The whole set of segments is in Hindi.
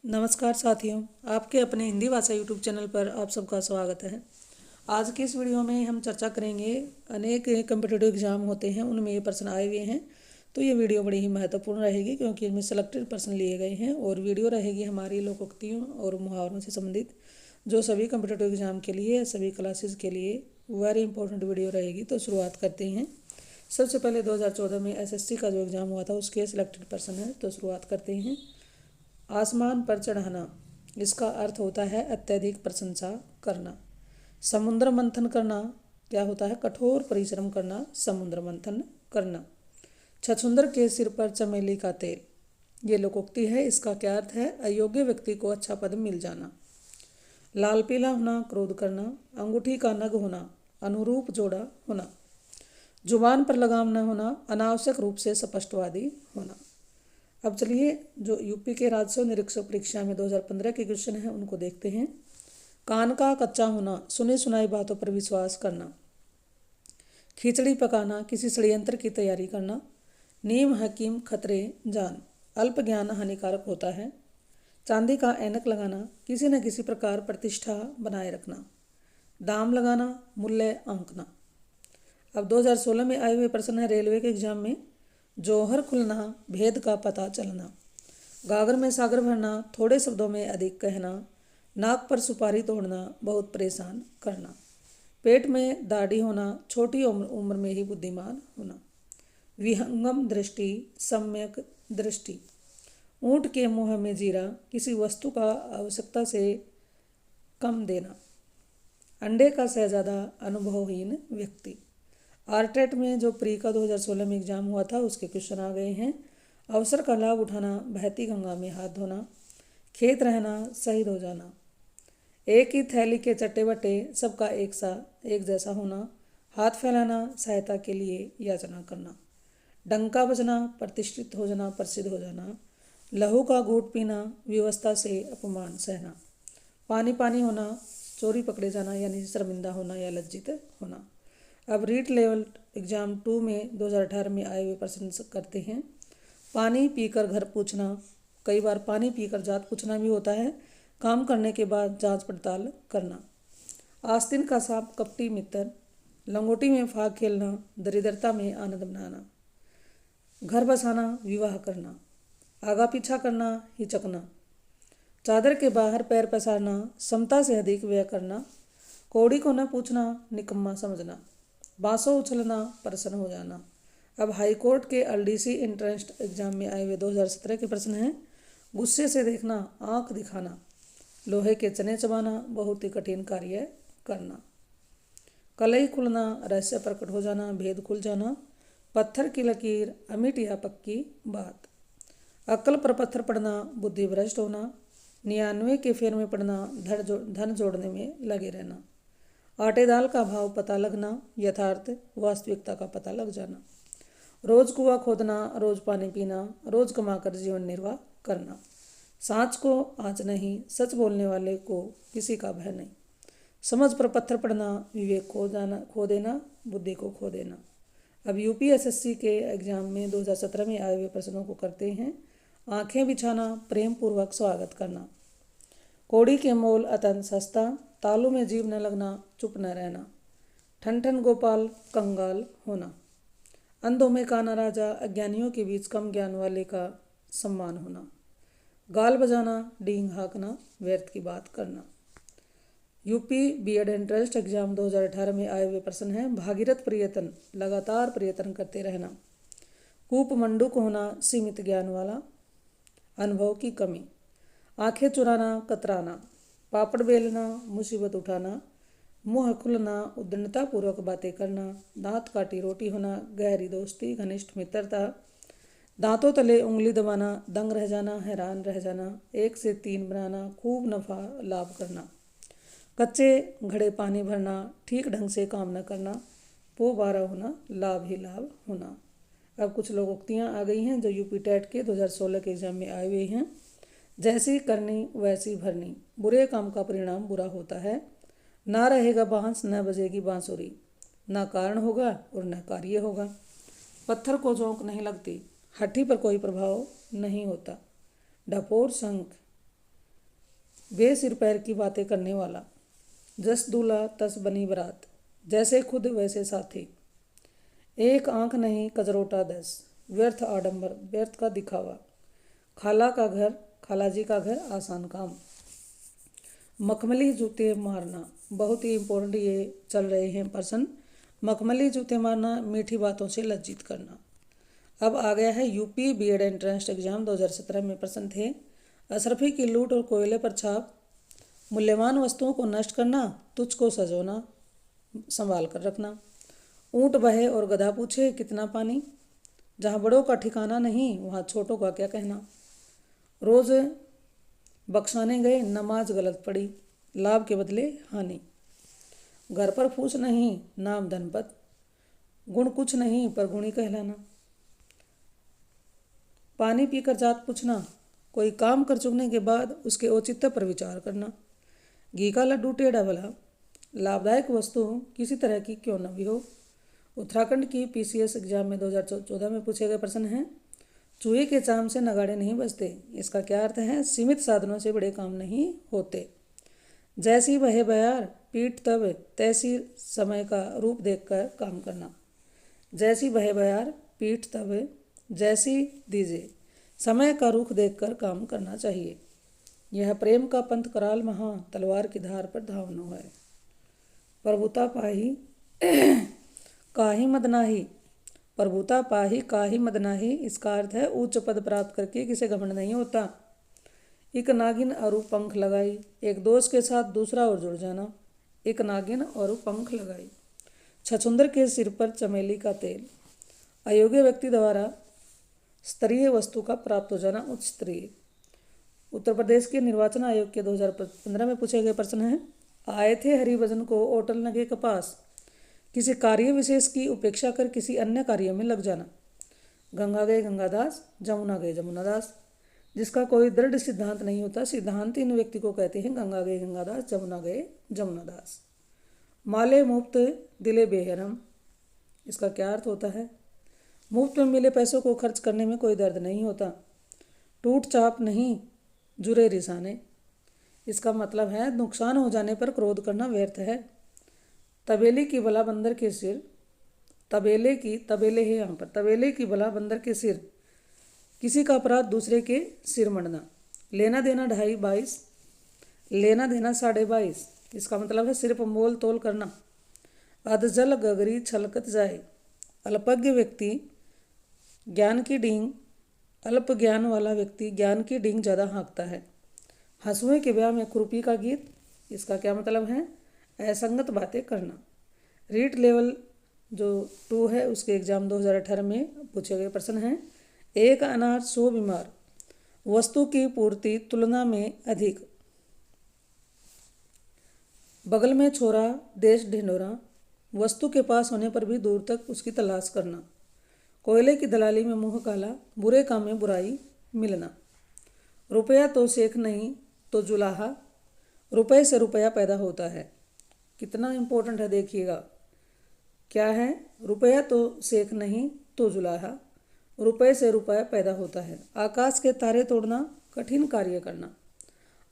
नमस्कार साथियों, आपके अपने हिंदी भाषा यूट्यूब चैनल पर आप सबका स्वागत है। आज की इस वीडियो में हम चर्चा करेंगे। अनेक कम्पिटिटिव एग्जाम होते हैं, उनमें ये प्रश्न आए हुए हैं। तो ये वीडियो बड़ी ही महत्वपूर्ण रहेगी क्योंकि इनमें सेलेक्टेड प्रश्न लिए गए हैं और वीडियो रहेगी हमारी लोकोक्तियों और मुहावरों से संबंधित, जो सभी कम्पिटिटिव एग्जाम के लिए, सभी क्लासेस के लिए वेरी इंपॉर्टेंट वीडियो रहेगी। तो शुरुआत करते हैं। सबसे पहले 2014 में एसएससी का जो एग्ज़ाम हुआ था उसके सिलेक्टेड प्रश्न है। तो शुरुआत करते हैं। आसमान पर चढ़ाना, इसका अर्थ होता है अत्यधिक प्रशंसा करना। समुद्र मंथन करना क्या होता है? कठोर परिश्रम करना, समुद्र मंथन करना। छछूंदर के सिर पर चमेली का तेल, ये लोकोक्ति है। इसका क्या अर्थ है? अयोग्य व्यक्ति को अच्छा पद मिल जाना। लाल पीला होना, क्रोध करना। अंगूठी का नग होना, अनुरूप जोड़ा होना। जुबान पर लगाम न होना, अनावश्यक रूप से स्पष्टवादी होना। अब चलिए जो यूपी के राजस्व निरीक्षक परीक्षा में 2015 के क्वेश्चन हैं उनको देखते हैं। कान का कच्चा होना, सुनी सुनाई बातों पर विश्वास करना। खिचड़ी पकाना, किसी षड्यंत्र की तैयारी करना। नीम हकीम खतरे जान, अल्प ज्ञान हानिकारक होता है। चांदी का ऐनक लगाना, किसी न किसी प्रकार प्रतिष्ठा बनाए रखना। दाम लगाना, मूल्य आंकना। अब 2016 में आए हुए प्रश्न है रेलवे के एग्जाम में। जौहर खुलना, भेद का पता चलना। गागर में सागर भरना, थोड़े शब्दों में अधिक कहना। नाक पर सुपारी तोड़ना, बहुत परेशान करना। पेट में दाढ़ी होना, छोटी उम्र में ही बुद्धिमान होना। विहंगम दृष्टि, सम्यक दृष्टि। ऊँट के मुंह में जीरा, किसी वस्तु का आवश्यकता से कम देना। अंडे का शहजादा, अनुभवहीन व्यक्ति। आरटेट में जो प्री का 2016 में एग्जाम हुआ था उसके क्वेश्चन आ गए हैं। अवसर का लाभ उठाना, बहती गंगा में हाथ धोना। खेत रहना, शहीद हो जाना। एक ही थैली के चट्टे बट्टे, सबका एक जैसा होना। हाथ फैलाना, सहायता के लिए याचना करना। डंका बजना, प्रतिष्ठित हो जाना, प्रसिद्ध हो जाना। लहू का घूंट पीना, व्यवस्था से अपमान सहना। पानी पानी होना, चोरी पकड़े जाना यानी शर्मिंदा होना या लज्जित होना। अब रीट लेवल एग्जाम 2 में 2018 में आए हुए प्रश्न करते हैं। पानी पीकर घर पूछना, कई बार पानी पीकर जात पूछना भी होता है। काम करने के बाद जांच पड़ताल करना। आस्तीन का सांप, कपटी मित्र। लंगोटी में फाग खेलना, दरिद्रता में आनंद मनाना। घर बसाना, विवाह करना। आगा पीछा करना, हिचकना। चादर के बाहर पैर पसारना, क्षमता से अधिक व्यय करना। कौड़ी को न पूछना, निकम्मा समझना। बांसों उछलना, प्रसन्न हो जाना। अब हाईकोर्ट के एलडीसी एंट्रेंस एग्जाम में आए हुए 2017 के प्रश्न हैं। गुस्से से देखना, आंख दिखाना। लोहे के चने चबाना, बहुत ही कठिन कार्य करना। कलई खुलना, रहस्य प्रकट हो जाना, भेद खुल जाना। पत्थर की लकीर, अमिट या पक्की बात। अक्ल पर पत्थर पड़ना, बुद्धि भ्रष्ट होना। 99 के फेर में पड़ना, धन जोड़ने में लगे रहना। आटे दाल का भाव पता लगना, यथार्थ वास्तविकता का पता लग जाना। रोज कुआं खोदना, रोज पानी पीना, रोज कमाकर जीवन निर्वाह करना। सांच को आँच नहीं, सच बोलने वाले को किसी का भय नहीं। समझ पर पत्थर पड़ना, विवेक खो देना, बुद्धि को खो देना। अब यूपीएसएससी के एग्जाम में 2017 में आए हुए प्रश्नों को करते हैं। आंखें बिछाना, प्रेम पूर्वक स्वागत करना। कौड़ी के मोल अत्यंत सस्ता, तालू में जीभ न लगना, चुप न रहना। ठन ठन गोपाल, कंगाल होना। अंधों में काना राजा, अज्ञानियों के बीच कम ज्ञान वाले का सम्मान होना। गाल बजाना, डींग हाँकना, व्यर्थ की बात करना। यूपी बीएड एंट्रेंस एग्जाम 2018 में आए हुए प्रश्न हैं। भागीरथ प्रयत्न, लगातार प्रयत्न करते रहना। कूप मंडूक होना, सीमित ज्ञान वाला। अनुभव की कमी। आंखें चुराना, कतराना। पापड़ बेलना, मुसीबत उठाना। मुंह खुलना, उद्दंडतापूर्वक बातें करना। दांत काटी रोटी होना, गहरी दोस्ती, घनिष्ठ मित्रता। दांतों तले उंगली दबाना, दंग रह जाना, हैरान रह जाना। 1 से 3 बनाना, खूब नफा लाभ करना। कच्चे घड़े पानी भरना, ठीक ढंग से काम न करना। पो 12 होना, लाभ ही लाभ होना। अब कुछ लोकोक्तियाँ आ गई हैं जो यूपी टेट के 2016 के एग्जाम में आए हुए हैं। जैसी करनी वैसी भरनी, बुरे काम का परिणाम बुरा होता है। ना रहेगा बांस, न बजेगी बांसुरी। ना कारण होगा और न कार्य होगा। पत्थर को झोंक नहीं लगती, हड्डी पर कोई प्रभाव नहीं होता। डपोर शंख, वे सिर पैर की बातें करने वाला। जस दूल्हा तस बनी बरात, जैसे खुद वैसे साथी। एक आंख नहीं कजरोटा 10, व्यर्थ आडंबर व्यर्थ का दिखावा। खाला का घर खालाजी का घर आसान काम। मखमली जूते मारना, बहुत ही इम्पोर्टेंट ये चल रहे हैं प्रश्न। मखमली जूते मारना, मीठी बातों से लज्जित करना। अब आ गया है यूपी बीएड एंट्रेंस एग्जाम 2017 में प्रश्न थे। अशरफी की लूट और कोयले पर छाप, मूल्यवान वस्तुओं को नष्ट करना, तुझको सजोना, संभाल कर रखना। ऊंट बहे और गधा पूछे कितना पानी, जहाँ बड़ों का ठिकाना नहीं वहाँ छोटों का क्या कहना। रोज़ बख्शाने गए, नमाज गलत पड़ी, लाभ के बदले हानि। घर पर फूस नहीं, नाम धनपत, गुण कुछ नहीं पर गुणी कहलाना। पानी पीकर जात पूछना, कोई काम कर चुकने के बाद उसके औचित्य पर विचार करना। घी का लड्डू टेढ़ा भला, लाभदायक वस्तु किसी तरह की क्यों न भी हो। उत्तराखंड की पीसीएस एग्जाम में 2014 में पूछे गए प्रश्न हैं। चूहे के चाम से नगाड़े नहीं बजते, इसका क्या अर्थ है? सीमित साधनों से बड़े काम नहीं होते। जैसी बहे बयार पीठ तब तैसी समय का रूप देखकर काम करना। जैसी बहे बयार पीठ तब जैसी दीजिए, समय का रुख देखकर काम करना चाहिए। यह प्रेम का पंथ कराल महा, तलवार की धार पर धावनो है। प्रभुता पाही काहि मदनाही, प्रभुता पाही काहि मदनाही, इसका अर्थ है उच्च पद प्राप्त करके किसे घमंड नहीं होता। एक नागिन और पंख लगाई, एक दोस्त के साथ दूसरा और जुड़ जाना। एक नागिन और पंख लगाई। छछुंदर के सिर पर चमेली का तेल, अयोग्य व्यक्ति द्वारा स्तरीय वस्तु का प्राप्त हो जाना, उच्च स्तरीय। उत्तर प्रदेश के निर्वाचन आयोग के 2015 में पूछे गए प्रश्न हैं। आए थे हरिभजन को ओटल नगे कपास, किसी कार्य विशेष की उपेक्षा कर किसी अन्य कार्य में लग जाना। गंगा गए गंगादास, जमुना गए जमुनादास, जिसका कोई दृढ़ सिद्धांत नहीं होता। सिद्धांत इन व्यक्ति को कहते हैं गंगा गए गंगादास, जमुना गए जमुनादास। माले मुफ्त दिले बेहरम, इसका क्या अर्थ होता है? मुफ्त में मिले पैसों को खर्च करने में कोई दर्द नहीं होता। टूट चाप नहीं जुरे रिसाने, इसका मतलब है नुकसान हो जाने पर क्रोध करना व्यर्थ है। तबेले की बला बंदर के सिर, तबेले है यहाँ पर, तबेले की बला बंदर के सिर, किसी का अपराध दूसरे के सिर मढ़ना। लेना देना 2.5-22, लेना देना 22.5, इसका मतलब है सिर्फ मोल तोल करना। अधजल गगरी छलकत जाए, अल्पज्ञ व्यक्ति ज्ञान की डींग, अल्प ज्ञान वाला व्यक्ति ज्ञान की डींग ज़्यादा हाँकता है। हंसुए के ब्याह में खुरपी का गीत, इसका क्या मतलब है? असंगत बातें करना। रीट लेवल जो 2 है उसके एग्जाम 2018 में पूछे गए प्रश्न हैं। एक अनार 100 बीमार, वस्तु की पूर्ति तुलना में अधिक। बगल में छोरा देश ढिंढोरा, वस्तु के पास होने पर भी दूर तक उसकी तलाश करना। कोयले की दलाली में मुंह काला, बुरे काम में बुराई मिलना। रुपया तो सेख नहीं तो जुलाहा, रुपये से रुपया पैदा होता है। कितना इम्पोर्टेंट है देखिएगा, क्या है? रुपया तो सेख नहीं तो जुलाहा, रुपये से रुपया पैदा होता है। आकाश के तारे तोड़ना, कठिन कार्य करना।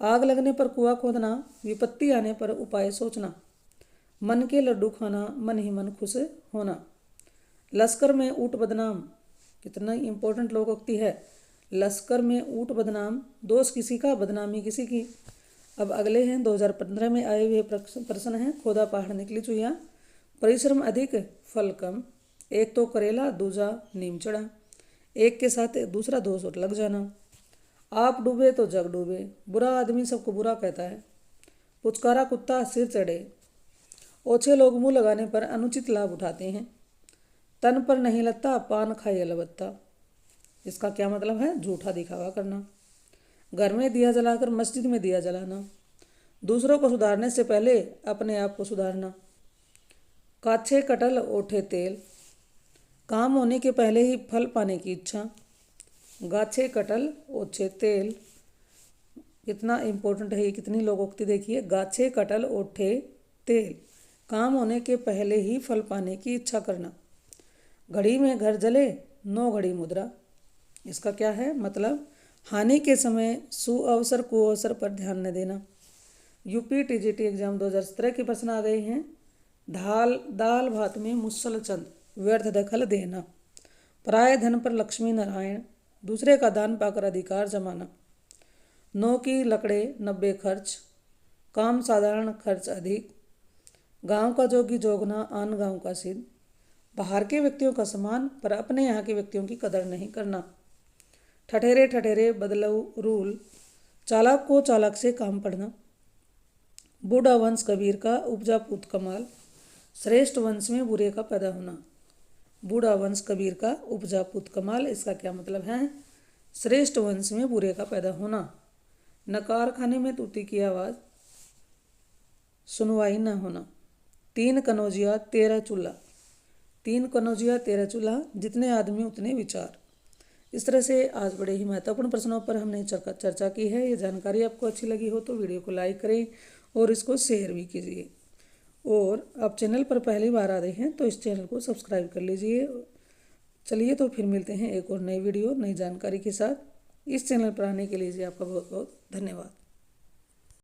आग लगने पर कुआं खोदना, विपत्ति आने पर उपाय सोचना। मन के लड्डू खाना, मन ही मन खुश होना। लश्कर में ऊँट बदनाम, कितना इम्पोर्टेंट लोकोक्ति है। लश्कर में ऊँट बदनाम, दोष किसी का बदनामी किसी की। अब अगले हैं 2015 में आए हुए प्रश्न हैं। खोदा पहाड़ निकली चुहिया, परिश्रम अधिक फल कम। एक तो करेला दूजा नीम चढ़ा, एक के साथ दूसरा दोष और लग जाना। आप डूबे तो जग डूबे, बुरा आदमी सबको बुरा कहता है। पुचकारा कुत्ता सिर चढ़े, ओछे लोग मुंह लगाने पर अनुचित लाभ उठाते हैं। तन पर नहीं लगता पान खाए अलबत्ता, इसका क्या मतलब है? झूठा दिखावा करना। घर में दिया जलाकर मस्जिद में दिया जलाना, दूसरों को सुधारने से पहले अपने आप को सुधारना। काछे कटल ओठे तेल, काम होने के पहले ही फल पाने की इच्छा। गाछे कटल ओछे तेल, कितना इम्पोर्टेंट है ये, कितनी लोकोक्ति देखिए। गाछे कटल ओठे तेल, काम होने के पहले ही फल पाने की इच्छा करना। घड़ी में घर जले 9 घड़ी मुद्रा, इसका क्या है मतलब? हानि के समय सुअवसर कुअवसर पर ध्यान न देना। यूपी टीजीटी एग्जाम 2017 के प्रश्न आ गए हैं। दाल भात में मुसल चंद, व्यर्थ दखल देना। पराये धन पर लक्ष्मी नारायण, दूसरे का दान पाकर अधिकार जमाना। 9 की लकड़े 90 खर्च, काम साधारण खर्च अधिक। गांव का जोगी जोगना, आन गांव का सिद्ध। बाहर के व्यक्तियों का सम्मान पर अपने यहाँ के व्यक्तियों की कदर नहीं करना। ठठेरे ठठेरे बदलऊ रूल, चालाक को चालाक से काम पड़ना। बूढ़ा वंश कबीर का, उपजा पूत कमाल। श्रेष्ठ वंश में बुरे का पैदा होना। बूढ़ा वंश कबीर का, उपजा पूत कमाल, इसका क्या मतलब है? श्रेष्ठ वंश में बुरे का पैदा होना। नकार खाने में तूती की आवाज़, सुनवाई न होना। 3 कनौजिया 13 चूल्हा। 3 कनौजिया 13 चूल्हा, जितने आदमी उतने विचार। इस तरह से आज बड़े ही महत्वपूर्ण प्रश्नों पर हमने चर्चा की है। ये जानकारी आपको अच्छी लगी हो तो वीडियो को लाइक करें और इसको शेयर भी कीजिए। और आप चैनल पर पहली बार आ रहे हैं तो इस चैनल को सब्सक्राइब कर लीजिए। चलिए तो फिर मिलते हैं एक और नई वीडियो नई जानकारी के साथ। इस चैनल पर आने के लिए आपका बहुत बहुत धन्यवाद।